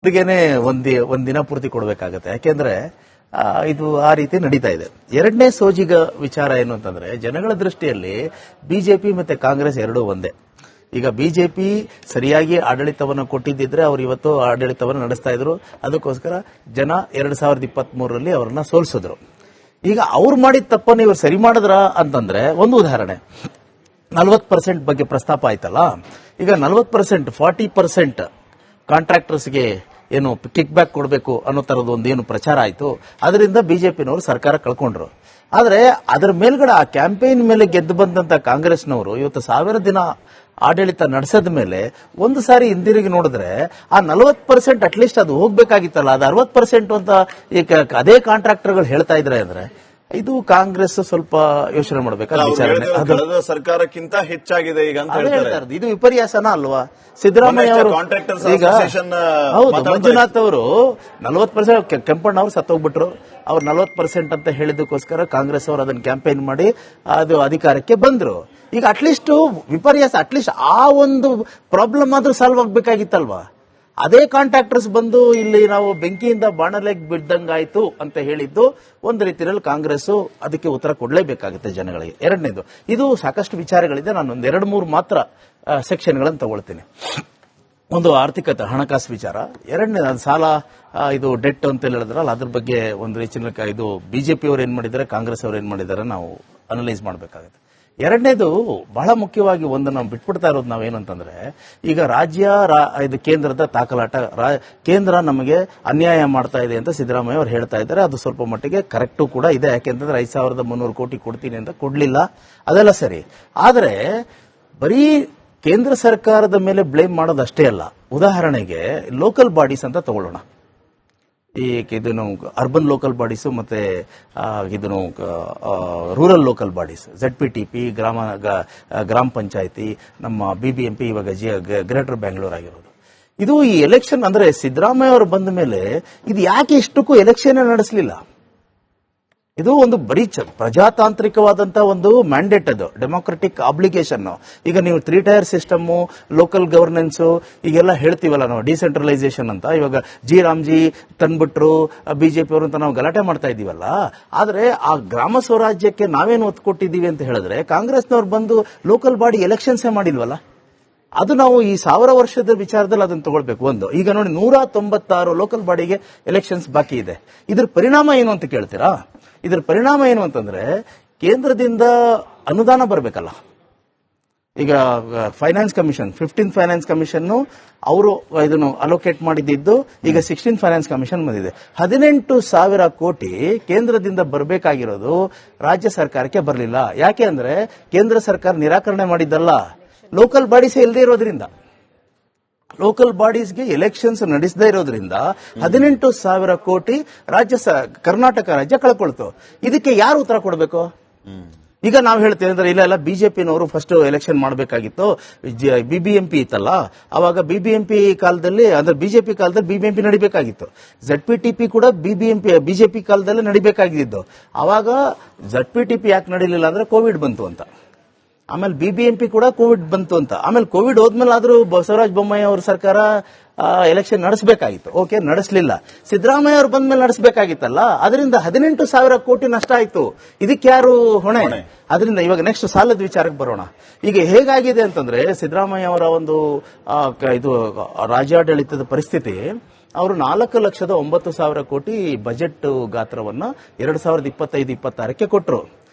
ಅವರಿಗೇನೆ ಒಂದಿನ ಪೂರ್ತಿ ಕೊಡಬೇಕಾಗತ್ತೆ. ಯಾಕೆಂದ್ರೆ ಇದು ಆ ರೀತಿ ನಡೀತಾ ಇದೆ. ಎರಡನೇ ಸೋಜಿಗ ವಿಚಾರ ಏನು ಅಂತಂದ್ರೆ, ಜನಗಳ ದೃಷ್ಟಿಯಲ್ಲಿ ಬಿಜೆಪಿ ಮತ್ತೆ ಕಾಂಗ್ರೆಸ್ ಎರಡೂ ಒಂದೇ. ಈಗ ಬಿಜೆಪಿ ಸರಿಯಾಗಿ ಆಡಳಿತವನ್ನು ಕೊಟ್ಟಿದ್ದಿದ್ರೆ ಅವರು ಇವತ್ತು ಆಡಳಿತವನ್ನು ನಡೆಸ್ತಾ ಇದ್ರು. ಅದಕ್ಕೋಸ್ಕರ ಜನ 2023ರಲ್ಲಿ ಅವರನ್ನ ಸೋಲಿಸಿದ್ರು. ಈಗ ಅವ್ರು ಮಾಡಿದ ತಪ್ಪನ್ನು ಇವರು ಸರಿ ಮಾಡಿದ್ರ ಅಂತಂದ್ರೆ, ಒಂದು ಉದಾಹರಣೆ 40% ಬಗ್ಗೆ ಪ್ರಸ್ತಾಪ ಆಯ್ತಲ್ಲ. ಈಗ 40% 40% ಕಾಂಟ್ರಾಕ್ಟರ್ಸ್ಗೆ ಏನು ಕಿಕ್ ಬ್ಯಾಕ್ ಕೊಡಬೇಕು ಅನ್ನೋ ತರದ್ದು ಒಂದೇನು ಪ್ರಚಾರ ಆಯ್ತು. ಅದರಿಂದ ಬಿಜೆಪಿನವರು ಸರ್ಕಾರ ಕಳ್ಕೊಂಡ್ರು. ಆದ್ರೆ ಅದರ ಮೇಲ್ಗಡೆ ಆ ಕ್ಯಾಂಪೇನ್ ಮೇಲೆ ಗೆದ್ದು ಬಂದಂತ ಕಾಂಗ್ರೆಸ್ನವರು ಇವತ್ತು 1000 ದಿನ ಆಡಳಿತ ನಡೆಸದ ಮೇಲೆ ಒಂದು ಸಾರಿ ಹಿಂದಿರುಗಿ ನೋಡಿದ್ರೆ ಆ 40% ಅಟ್ಲೀಸ್ಟ್ ಅದು ಹೋಗ್ಬೇಕಾಗಿತ್ತಲ್ಲ, ಅದು 60% ಅಂತ ಈಗ ಅದೇ ಕಾಂಟ್ರಾಕ್ಟರ್ಗಳು ಹೇಳ್ತಾ ಇದ್ರೆ ಅಂದ್ರೆ ಇದು ಕಾಂಗ್ರೆಸ್ ಸ್ವಲ್ಪ ಯೋಚನೆ ಮಾಡಬೇಕಾದ ವಿಚಾರಣೆ. ಕಳೆದ ಸರ್ಕಾರಕ್ಕಿಂತ ಹೆಚ್ಚಾಗಿದೆ ಈಗ ಅಂತ ಹೇಳ್ತಾರೆ. ಇದು ವಿಪರ್ಯಾಸನ ಅಲ್ವಾ? ಸಿದ್ದರಾಮಯ್ಯ ಅವರು ಈಗ ಹೌದು, ಮಂಜುನಾಥ್ ಅವರು 40%, ಕೆಂಪಣ್ಣ ಅವರು ಸತ್ತೋಗ್ಬಿಟ್ರು. ಅವ್ರು 40% ಅಂತ ಹೇಳಿದಕ್ಕೋಸ್ಕರ ಕಾಂಗ್ರೆಸ್ ಅವರು ಅದನ್ನ ಕ್ಯಾಂಪೇನ್ ಮಾಡಿ ಅದು ಅಧಿಕಾರಕ್ಕೆ ಬಂದ್ರು. ಈಗ ಅಟ್ಲೀಸ್ಟ್ ವಿಪರ್ಯಾಸ, ಅಟ್ಲೀಸ್ಟ್ ಆ ಒಂದು ಪ್ರಾಬ್ಲಮ್ ಆದ್ರೂ ಸಾಲ್ವ್ ಆಗ್ಬೇಕಾಗಿತ್ತಲ್ವಾ? ಅದೇ ಕಾಂಟ್ರಾಕ್ಟರ್ಸ್ ಬಂದು ಇಲ್ಲಿ ನಾವು ಬೆಂಕಿಯಿಂದ ಬಾಣಲೆಗೆ ಬಿದ್ದಂಗಾಯ್ತು ಅಂತ ಹೇಳಿದ್ದು ಒಂದು ರೀತಿಯಲ್ಲಿ ಕಾಂಗ್ರೆಸ್ ಅದಕ್ಕೆ ಉತ್ತರ ಕೊಡಲೇಬೇಕಾಗುತ್ತೆ ಜನಗಳಿಗೆ. ಎರಡನೇದು, ಇದು ಸಾಕಷ್ಟು ವಿಚಾರಗಳಿದೆ. ನಾನು ಒಂದು 2-3 ಮಾತ್ರ ಸೆಕ್ಷನ್ಗಳನ್ನು ತಗೊಳ್ತೀನಿ. ಒಂದು ಆರ್ಥಿಕತೆ, ಹಣಕಾಸು ವಿಚಾರ. ಎರಡನೇ ಸಾಲ, ಇದು ಡೆಟ್ ಅಂತ ಹೇಳಿದ್ರಲ್ಲ, ಅದ್ರ ಬಗ್ಗೆ ಒಂದು ರೀತಿಯಲ್ಲಿ ಇದು ಬಿಜೆಪಿ ಅವರು ಏನ್ ಮಾಡಿದ್ದಾರೆ, ಕಾಂಗ್ರೆಸ್ ಅವರು ಏನ್ ಮಾಡಿದ್ದಾರೆ ನಾವು ಅನಲೈಸ್ ಮಾಡಬೇಕಾಗುತ್ತೆ. ಎರಡನೇದು ಬಹಳ ಮುಖ್ಯವಾಗಿ ಒಂದು ನಾವು ಬಿಟ್ಬಿಡ್ತಾ ಇರೋದು ನಾವೇನಂತಂದ್ರೆ, ಈಗ ರಾಜ್ಯ ಇದು ಕೇಂದ್ರದ ತಾಕಲಾಟ. ಕೇಂದ್ರ ನಮಗೆ ಅನ್ಯಾಯ ಮಾಡ್ತಾ ಇದೆ ಅಂತ ಸಿದ್ದರಾಮಯ್ಯ ಅವರು ಹೇಳ್ತಾ ಇದ್ದಾರೆ. ಅದು ಸ್ವಲ್ಪ ಮಟ್ಟಿಗೆ ಕರೆಕ್ಟು ಕೂಡ ಇದೆ. ಯಾಕೆಂತಂದ್ರೆ 5,300 ಕೋಟಿ ಕೊಡ್ತೀನಿ ಅಂತ ಕೊಡ್ಲಿಲ್ಲ, ಅದೆಲ್ಲ ಸರಿ. ಆದ್ರೆ ಬರೀ ಕೇಂದ್ರ ಸರ್ಕಾರದ ಮೇಲೆ ಬ್ಲೇಮ್ ಮಾಡೋದಷ್ಟೇ ಅಲ್ಲ. ಉದಾಹರಣೆಗೆ ಲೋಕಲ್ ಬಾಡೀಸ್ ಅಂತ ತಗೊಳ್ಳೋಣ. ಈ ಇದನ್ನು ಅರ್ಬನ್ ಲೋಕಲ್ ಬಾಡೀಸು ಮತ್ತೆ ಇದನ್ನು ರೂರಲ್ ಲೋಕಲ್ ಬಾಡೀಸ್, ZPTP, ಗ್ರಾಮ ಪಂಚಾಯತಿ, ನಮ್ಮ BBMP, ಇವಾಗ ಗ್ರೇಟರ್ ಬ್ಯಾಂಗ್ಳೂರ್ ಆಗಿರೋದು. ಇದು ಈ ಎಲೆಕ್ಷನ್ ಅಂದ್ರೆ ಸಿದ್ದರಾಮಯ್ಯ ಅವರು ಬಂದ ಮೇಲೆ ಇದು ಯಾಕೆ ಇಷ್ಟಕ್ಕೂ ಎಲೆಕ್ಷನ್ ನಡೆಸಲಿಲ್ಲ? ಇದು ಒಂದು ಬರೀ ಪ್ರಜಾತಾಂತ್ರಿಕವಾದಂತ ಒಂದು ಮ್ಯಾಂಡೇಟ್, ಅದು ಡೆಮೋಕ್ರೆಟಿಕ್ ಆಬ್ಲಿಗೇಷನ್. ಈಗ ನೀವು 3 ಟೈರ್ ಸಿಸ್ಟಮ್, ಲೋಕಲ್ ಗವರ್ನೆನ್ಸ್ ಈಗೆಲ್ಲ ಹೇಳ್ತೀವಲ್ಲ ನಾವು, ಡಿಸೆಂಟ್ರಲೈಸೇಷನ್ ಅಂತ. ಇವಾಗ ರಾಮ್ಜಿ ತಂದ್ಬಿಟ್ರು ಬಿಜೆಪಿ ಅವರು ಅಂತ ನಾವು ಗಲಾಟೆ ಮಾಡ್ತಾ ಇದೀವಲ್ಲ. ಆದ್ರೆ ಆ ಗ್ರಾಮ ಸ್ವರಾಜ್ಯಕ್ಕೆ ನಾವೇನು ಒತ್ತು ಕೊಟ್ಟಿದ್ದೀವಿ ಅಂತ ಹೇಳಿದ್ರೆ, ಕಾಂಗ್ರೆಸ್ನವ್ರು ಬಂದು ಲೋಕಲ್ ಬಾಡಿ ಎಲೆಕ್ಷನ್ಸೇ ಮಾಡಿಲ್ವಲ್ಲ. ಅದು ನಾವು ಈ 1000 ವರ್ಷದ ವಿಚಾರದಲ್ಲಿ ಅದನ್ನು ತಗೊಳ್ಬೇಕು. ಒಂದು, ಈಗ ನೋಡಿ 196 ಲೋಕಲ್ ಬಾಡಿಗೆ ಎಲೆಕ್ಷನ್ಸ್ ಬಾಕಿ ಇದೆ. ಇದ್ರ ಪರಿಣಾಮ ಏನು ಅಂತ ಕೇಳ್ತೀರಾ? ಇದರ ಪರಿಣಾಮ ಏನು ಅಂತಂದ್ರೆ, ಕೇಂದ್ರದಿಂದ ಅನುದಾನ ಬರಬೇಕಲ್ಲ. ಈಗ finance commission, 15th finance commission ಅವರು ಇದನ್ನು ಅಲೋಕೇಟ್ ಮಾಡಿದ್ದು, ಈಗ 16th ಫೈನಾನ್ಸ್ ಕಮಿಷನ್ ಬಂದಿದೆ. 18,000 ಕೋಟಿ ಕೇಂದ್ರದಿಂದ ಬರಬೇಕಾಗಿರೋದು ರಾಜ್ಯ ಸರ್ಕಾರಕ್ಕೆ ಬರಲಿಲ್ಲ. ಯಾಕೆ ಅಂದ್ರೆ ಕೇಂದ್ರ ಸರ್ಕಾರ ನಿರಾಕರಣೆ ಮಾಡಿದ್ದಲ್ಲ, ಲೋಕಲ್ ಬಾಡೀಸ್ ಇಲ್ಲದೆ ಇರೋದ್ರಿಂದ, ಲೋಕಲ್ ಬಾಡೀಸ್ಗೆ ಎಲೆಕ್ಷನ್ಸ್ ನಡೆಸದೇ ಇರೋದ್ರಿಂದ 18,000 ಕೋಟಿ ಕರ್ನಾಟಕ ರಾಜ್ಯ ಕಳ್ಕೊಳ್ತು. ಇದಕ್ಕೆ ಯಾರು ಉತ್ತರ ಕೊಡಬೇಕು? ಈಗ ನಾವು ಹೇಳ್ತೇವೆ ಅಂದ್ರೆ, ಇಲ್ಲ ಬಿಜೆಪಿನವರು ಫಸ್ಟ್ ಎಲೆಕ್ಷನ್ ಮಾಡಬೇಕಾಗಿತ್ತು. BBMP ಇತ್ತಲ್ಲ, ಅವಾಗ BBMP ಕಾಲದಲ್ಲಿ, ಅಂದ್ರೆ ಬಿಜೆಪಿ ಕಾಲದಲ್ಲಿ BBMP ನಡಿಬೇಕಾಗಿತ್ತು. ZPTP ಕೂಡ ಬಿಜೆಪಿ ಕಾಲದಲ್ಲಿ ನಡಿಬೇಕಾಗಿದ್ದು. ಅವಾಗ ZPTP ಯಾಕೆ ನಡೀಲಿಲ್ಲ ಅಂದ್ರೆ ಕೋವಿಡ್ ಬಂತು ಅಂತ. ಆಮೇಲೆ BBMP ಕೂಡ ಕೋವಿಡ್ ಬಂತು ಅಂತ. ಆಮೇಲೆ ಕೋವಿಡ್ ಹೋದ್ಮೇಲೆ ಆದ್ರೂ ಬಸವರಾಜ ಬೊಮ್ಮಾಯಿ ಅವ್ರ ಸರ್ಕಾರ ಎಲೆಕ್ಷನ್ ನಡೆಸಬೇಕಾಗಿತ್ತು. ಓಕೆ, ನಡೆಸಲಿಲ್ಲ. ಸಿದ್ದರಾಮಯ್ಯ ಅವರು ಬಂದ್ಮೇಲೆ ನಡೆಸಬೇಕಾಗಿತ್ತಲ್ಲ. ಅದರಿಂದ 18,000 ಕೋಟಿ ನಷ್ಟ ಆಯ್ತು. ಇದಕ್ಕೆ ಯಾರು ಹೊಣೆ? ಅದರಿಂದ ಇವಾಗ ನೆಕ್ಸ್ಟ್ ಸಾಲದ ವಿಚಾರಕ್ಕೆ ಬರೋಣ. ಈಗ ಹೇಗಾಗಿದೆ ಅಂತಂದ್ರೆ, ಸಿದ್ದರಾಮಯ್ಯ ಅವರ ಒಂದು ಇದು ರಾಜ್ಯಾಡಳಿತದ ಪರಿಸ್ಥಿತಿ, ಅವರು 4,09,000 ಕೋಟಿ ಬಜೆಟ್ ಗಾತ್ರವನ್ನ 2025-26ಕ್ಕೆ ಕೊಟ್ಟರು.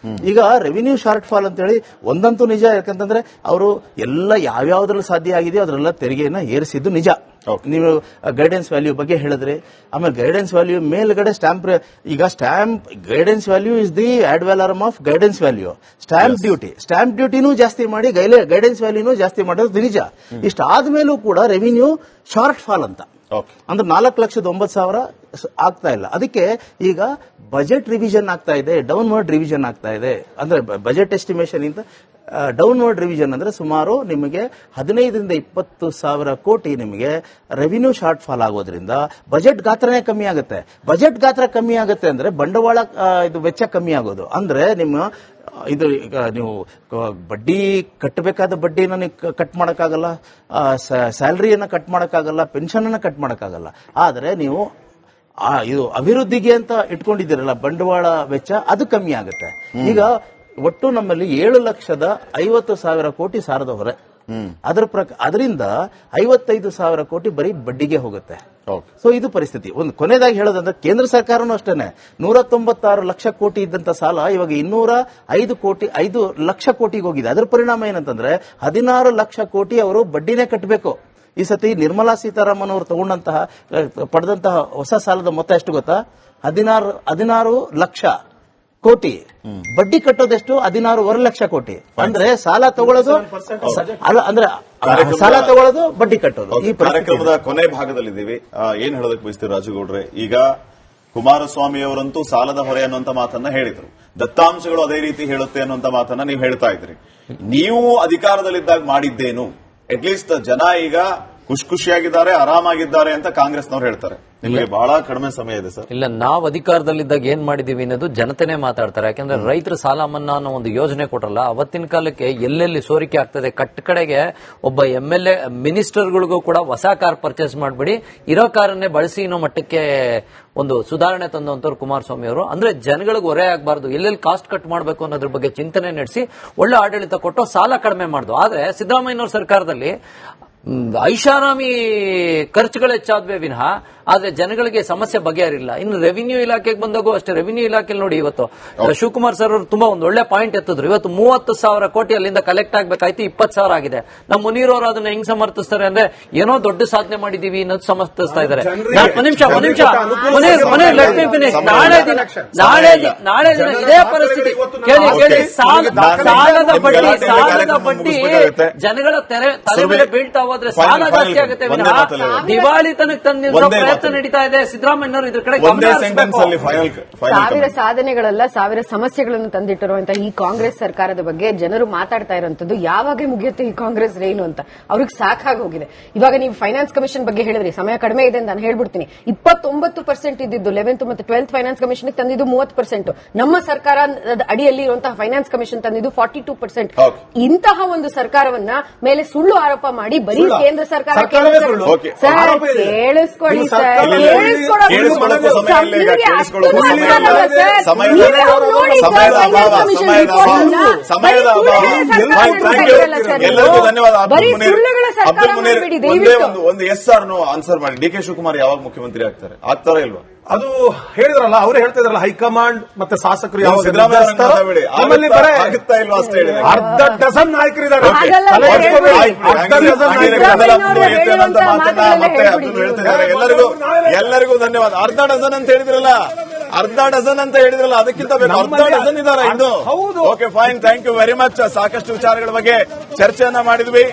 ಈಗ ರೆವಿನ್ಯೂ ಶಾರ್ಟ್ ಫಾಲ್ ಅಂತ ಹೇಳಿ ಒಂದಂತೂ ನಿಜ. ಯಾಕಂತಂದ್ರೆ ಅವರು ಎಲ್ಲ ಯಾವ್ಯಾವ್ದ್ರಲ್ಲಿ ಸಾಧ್ಯ ಆಗಿದೆಯೋ ಅದರೆಲ್ಲ ತೆರಿಗೆಯನ್ನ ಏರಿಸಿದ್ದು ನಿಜ. ನೀವು ಗೈಡೆನ್ಸ್ ವ್ಯಾಲ್ಯೂ ಬಗ್ಗೆ ಹೇಳಿದ್ರಿ. ಆಮೇಲೆ ಗೈಡೆನ್ಸ್ ವ್ಯಾಲ್ಯೂ ಮೇಲ್ಗಡೆ stamp guidance value is the ad valorem of guidance value. Stamp ಡ್ಯೂಟಿನೂ ಜಾಸ್ತಿ ಮಾಡಿ ಗೈಡೆನ್ಸ್ ವ್ಯಾಲ್ಯೂನೂ ಜಾಸ್ತಿ ಮಾಡೋದು ನಿಜ. ಇಷ್ಟಾದ್ಮೇಲೂ ಕೂಡ ರೆವಿನ್ಯೂ ಶಾರ್ಟ್ ಫಾಲ್ ಅಂತ, ಅಂದ್ರೆ 4,09,000 ಆಗ್ತಾ ಇಲ್ಲ. ಅದಕ್ಕೆ ಈಗ ಬಜೆಟ್ ರಿವಿಷನ್ ಆಗ್ತಾ ಇದೆ, ಡೌನ್ವರ್ಡ್ ರಿವಿಷನ್ ಆಗ್ತಾ ಇದೆ. ಅಂದ್ರೆ ಬಜೆಟ್ ಎಸ್ಟಿಮೇಷನ್ ಇಂದ ಡೌನ್ವರ್ಡ್ ರಿವಿಷನ್ ಅಂದ್ರೆ ಸುಮಾರು ನಿಮಗೆ 15ರಿಂದ 20 ಸಾವಿರ ಕೋಟಿ ನಿಮಗೆ ರೆವಿನ್ಯೂ ಶಾರ್ಟ್ ಫಾಲ್ ಆಗೋದ್ರಿಂದ ಬಜೆಟ್ ಗಾತ್ರನೇ ಕಮ್ಮಿ ಆಗುತ್ತೆ. ಬಜೆಟ್ ಗಾತ್ರ ಕಮ್ಮಿ ಆಗುತ್ತೆ ಅಂದ್ರೆ ಬಂಡವಾಳ ಇದು ವೆಚ್ಚ ಕಮ್ಮಿ ಆಗೋದು. ಅಂದ್ರೆ ನಿಮ್ಮ ಇದು ಈಗ ನೀವು ಬಡ್ಡಿ ಕಟ್ಟಬೇಕಾದ ಬಡ್ಡಿನ ನೀವು ಕಟ್ ಮಾಡಕ್ಕಾಗಲ್ಲ, ಸ್ಯಾಲರಿಯನ್ನ ಕಟ್ ಮಾಡಕ್ಕಾಗಲ್ಲ, ಪೆನ್ಷನ್ ಅನ್ನ ಕಟ್ ಮಾಡಕ್ಕಾಗಲ್ಲ. ಆದ್ರೆ ನೀವು ಇದು ಅಭಿವೃದ್ಧಿಗೆ ಅಂತ ಇಟ್ಕೊಂಡಿದ್ದೀರಲ್ಲ ಬಂಡವಾಳ ವೆಚ್ಚ, ಅದು ಕಮ್ಮಿ ಆಗುತ್ತೆ. ಈಗ ಒಟ್ಟು ನಮ್ಮಲ್ಲಿ 7,50,000 ಕೋಟಿ ಸಾಲದ ಹೊರೆ. ಅದರಿಂದ 55,000 ಕೋಟಿ ಬರೀ ಬಡ್ಡಿಗೆ ಹೋಗುತ್ತೆ. ಸೊ ಇದು ಪರಿಸ್ಥಿತಿ. ಒಂದು ಕೊನೆಯದಾಗಿ ಹೇಳೋದಂದ್ರೆ ಕೇಂದ್ರ ಸರ್ಕಾರನೂ ಅಷ್ಟೇನೆ 196 ಲಕ್ಷ ಕೋಟಿ ಇದ್ದಂತ ಸಾಲ ಇವಾಗ 205 ಲಕ್ಷ ಕೋಟಿಗೆ ಹೋಗಿದೆ. ಅದರ ಪರಿಣಾಮ ಏನಂತಂದ್ರೆ 16 ಲಕ್ಷ ಕೋಟಿ ಅವರು ಬಡ್ಡಿನೇ ಕಟ್ಟಬೇಕು. ಈ ಸತಿ ನಿರ್ಮಲಾ ಸೀತಾರಾಮನ್ ಅವರು ಪಡೆದಂತಹ ಹೊಸ ಸಾಲದ ಮೊತ್ತ ಎಷ್ಟು ಗೊತ್ತಾ? 16 ಲಕ್ಷ ಕೋಟಿ. ಬಡ್ಡಿ ಕಟ್ಟೋದೆಷ್ಟು? 16.5 ಲಕ್ಷ ಕೋಟಿ. ಅಂದ್ರೆ ಸಾಲ ತಗೊಳ್ಳೋದು ಸಾಲ ತಗೊಳ್ಳೋದು ಬಡ್ಡಿ ಕಟ್ಟೋದು. ಈ ಕಾರ್ಯಕ್ರಮದ ಕೊನೆ ಭಾಗದಲ್ಲಿದ್ದೀವಿ. ಏನ್ ಹೇಳೋದಕ್ಕೆ ಬಯಸ್ತೀವಿ ರಾಜುಗೌಡ್ರೆ? ಈಗ ಕುಮಾರಸ್ವಾಮಿ ಅವರಂತೂ ಸಾಲದ ಹೊರೆ ಅನ್ನುವಂತ ಮಾತನ್ನ ಹೇಳಿದ್ರು, ದತ್ತಾಂಶಗಳು ಅದೇ ರೀತಿ ಹೇಳುತ್ತೆ ಅನ್ನುವಂತ ಮಾತನ್ನ ನೀವು ಹೇಳ್ತಾ ಇದ್ರಿ. ನೀವು ಅಧಿಕಾರದಲ್ಲಿದ್ದಾಗ ಮಾಡಿದ್ದೇನು? ಅಟ್ಲೀಸ್ಟ್ ಜನ ಈಗ ಖುಷಿಯಾಗಿದ್ದಾರೆ, ಆರಾಮಾಗಿದ್ದಾರೆ ಅಂತ ಕಾಂಗ್ರೆಸ್ನವ್ರು ಹೇಳ್ತಾರೆ. ನಿಮಗೆ ಬಹಳ ಕಡಿಮೆ ಸಮಯ ಇದೆ ಸರ್. ಇಲ್ಲ, ನಾವು ಅಧಿಕಾರದಲ್ಲಿದ್ದಾಗ ಏನ್ ಮಾಡಿದೀವಿ ಅನ್ನೋದು ಜನತೆನೇ ಮಾತಾಡ್ತಾರೆ. ಯಾಕಂದ್ರೆ ರೈತರ ಸಾಲ ಮನ್ನಾ ಅನ್ನೋ ಒಂದು ಯೋಜನೆ ಕೊಟ್ರಲ್ಲ, ಅವತ್ತಿನ ಕಾಲಕ್ಕೆ ಎಲ್ಲೆಲ್ಲಿ ಸೋರಿಕೆ ಆಗ್ತದೆ, ಕಡೆಗೆ ಒಬ್ಬ MLA ಮಿನಿಸ್ಟರ್ಗಳಿಗೂ ಕೂಡ ಹೊಸ ಕಾರ್ ಪರ್ಚೇಸ್ ಮಾಡಬೇಡಿ, ಇರೋ ಕಾರನ್ನೇ ಬಳಸಿ ಅನ್ನೋ ಮಟ್ಟಕ್ಕೆ ಒಂದು ಸುಧಾರಣೆ ತಂದಂತವ್ರು ಕುಮಾರಸ್ವಾಮಿ ಅವರು. ಅಂದ್ರೆ ಜನಗಳಿಗೆ ಹೊರೆ ಆಗಬಾರ್ದು, ಎಲ್ಲೆಲ್ಲಿ ಕಾಸ್ಟ್ ಕಟ್ ಮಾಡಬೇಕು ಅನ್ನೋದ್ರ ಬಗ್ಗೆ ಚಿಂತನೆ ನಡೆಸಿ ಒಳ್ಳೆ ಆಡಳಿತ ಕೊಟ್ಟು ಸಾಲ ಕಡಿಮೆ ಮಾಡ್ದು. ಆದ್ರೆ ಸಿದ್ದರಾಮಯ್ಯನವ್ರ ಸರ್ಕಾರದಲ್ಲಿ ಐಷಾರಾಮಿ ಖರ್ಚುಗಳು ಹೆಚ್ಚಾದ್ವೇ ವಿನಃ ಆದ್ರೆ ಜನಗಳಿಗೆ ಸಮಸ್ಯೆ ಬಗೆಹರಿಲ್ಲ. ಇನ್ನು ರೆವಿನ್ಯೂ ಇಲಾಖೆಗೆ ಬಂದಾಗೂ ಅಷ್ಟೇ. ರೆವಿನ್ಯೂ ಇಲಾಖೆಯಲ್ಲಿ ನೋಡಿ, ಇವತ್ತು ಶಿವಕುಮಾರ್ ಸರ್ ಅವರು ತುಂಬಾ ಒಂದು ಒಳ್ಳೆ ಪಾಯಿಂಟ್ ಎತ್ತಿದ್ರು. ಇವತ್ತು 30,000 ಕೋಟಿ ಅಲ್ಲಿಂದ ಕಲೆಕ್ಟ್ ಆಗ್ಬೇಕಾಯ್ತು, 20,000 ಆಗಿದೆ. ನಮ್ಮ ಮುನೀರ್ ಅವರು ಅದನ್ನ ಹೆಂಗ್ ಸಮರ್ಥಿಸ್ತಾರೆ ಅಂದ್ರೆ ಏನೋ ದೊಡ್ಡ ಸಾಧನೆ ಮಾಡಿದೀವಿ ಅನ್ನೋದು ಸಮರ್ಥಿಸ್ತಾ ಇದ್ದಾರೆ. ನಾಳೆ ದಿನ ಇದೇ ಪರಿಸ್ಥಿತಿ ಕೇಳಿ ಸಾಲದ ಬಡ್ಡಿ ಜನಗಳ ತಲೆ ಮೇಲೆ ಬೀಳ್ತಾ ಹೋದ್ರೆ ಸಾಲ ಜಾಸ್ತಿ ಆಗುತ್ತೆ ವಿನಃ ದಿವಾಳಿ ತನಕ ತಂದಿರೋ ಪ್ರಯತ್ನ ನಡೀತಾ ಇದೆ. ಸಿದ್ದರಾಮಯ್ಯನವರು ಇದ್ರ ಕಡೆ ಸಾವಿರ ಸಾಧನೆಗಳಲ್ಲ, ಸಾವಿರ ಸಮಸ್ಯೆಗಳನ್ನು ತಂದಿಟ್ಟಿರುವಂತಹ ಈ ಕಾಂಗ್ರೆಸ್ ಸರ್ಕಾರದ ಬಗ್ಗೆ ಜನರು ಮಾತಾಡ್ತಾ ಇರುವಂತದ್ದು ಯಾವಾಗ ಮುಗಿಯುತ್ತೆ ಈ ಕಾಂಗ್ರೆಸ್ ರೇನು ಅಂತ ಅವ್ರಿಗೆ ಸಾಕಾಗಿ ಹೋಗಿದೆ. ಇವಾಗ ನೀವು ಫೈನಾನ್ಸ್ ಕಮಿಷನ್ ಬಗ್ಗೆ ಹೇಳಿದ್ರಿ, ಸಮಯ ಕಡಿಮೆ ಇದೆ ಅಂತ ನಾನು ಹೇಳ್ಬಿಡ್ತೀನಿ. 29% ಇದ್ದಿದ್ದು 11th ಮತ್ತು 12th ಫೈನಾನ್ಸ್ ಕಮಿಷನ್ ತಂದಿದ್ದು 30%. ನಮ್ಮ ಸರ್ಕಾರದ ಅಡಿಯಲ್ಲಿ ಇರುವಂತಹ ಫೈನಾನ್ಸ್ ಕಮಿಷನ್ ತಂದಿದ್ದು 42%. ಇಂತಹ ಒಂದು ಸರ್ಕಾರವನ್ನ ಮೇಲೆ ಸುಳ್ಳು ಆರೋಪ ಮಾಡಿ ಬರೀ ಕೇಂದ್ರ ಸರ್ಕಾರ ಕೇಳಿಸ್ಕೊಳ್ಳಿ ಸರ್, ಎಲ್ಲರಿಗೂ ಧನ್ಯವಾದ. ಒಂದು ಎಸ್ ಆರ್ ನೋ ಆನ್ಸರ್ ಮಾಡಿ. ಡಿ ಕೆ ಶಿವಕುಮಾರ್ ಯಾವಾಗ ಮುಖ್ಯಮಂತ್ರಿ ಆಗ್ತಾರಾ ಇಲ್ವಾ? ಅದು ಹೇಳಿದ್ರಲ್ಲ, ಅವರು ಹೇಳ್ತಾ ಇದ್ರಲ್ಲ, ಹೈಕಮಾಂಡ್ ಮತ್ತೆ ಶಾಸಕರು ಯಾವ ಅರ್ಧ ಡಜನ್ ನಾಯಕರಿದ್ದಾರೆ. ಎಲ್ಲರಿಗೂ ಧನ್ಯವಾದ. ಅರ್ಧ ಡಜನ್ ಅಂತ ಹೇಳಿದ್ರಲ್ಲ, ಅದಕ್ಕಿಂತ ಅರ್ಧ ಡಜನ್ ಇದ್ದಾರೆ ಇಂದು. Okay, fine, thank you very much. ಸಾಕಷ್ಟು ವಿಚಾರಗಳ ಬಗ್ಗೆ ಚರ್ಚೆಯನ್ನ ಮಾಡಿದ್ವಿ.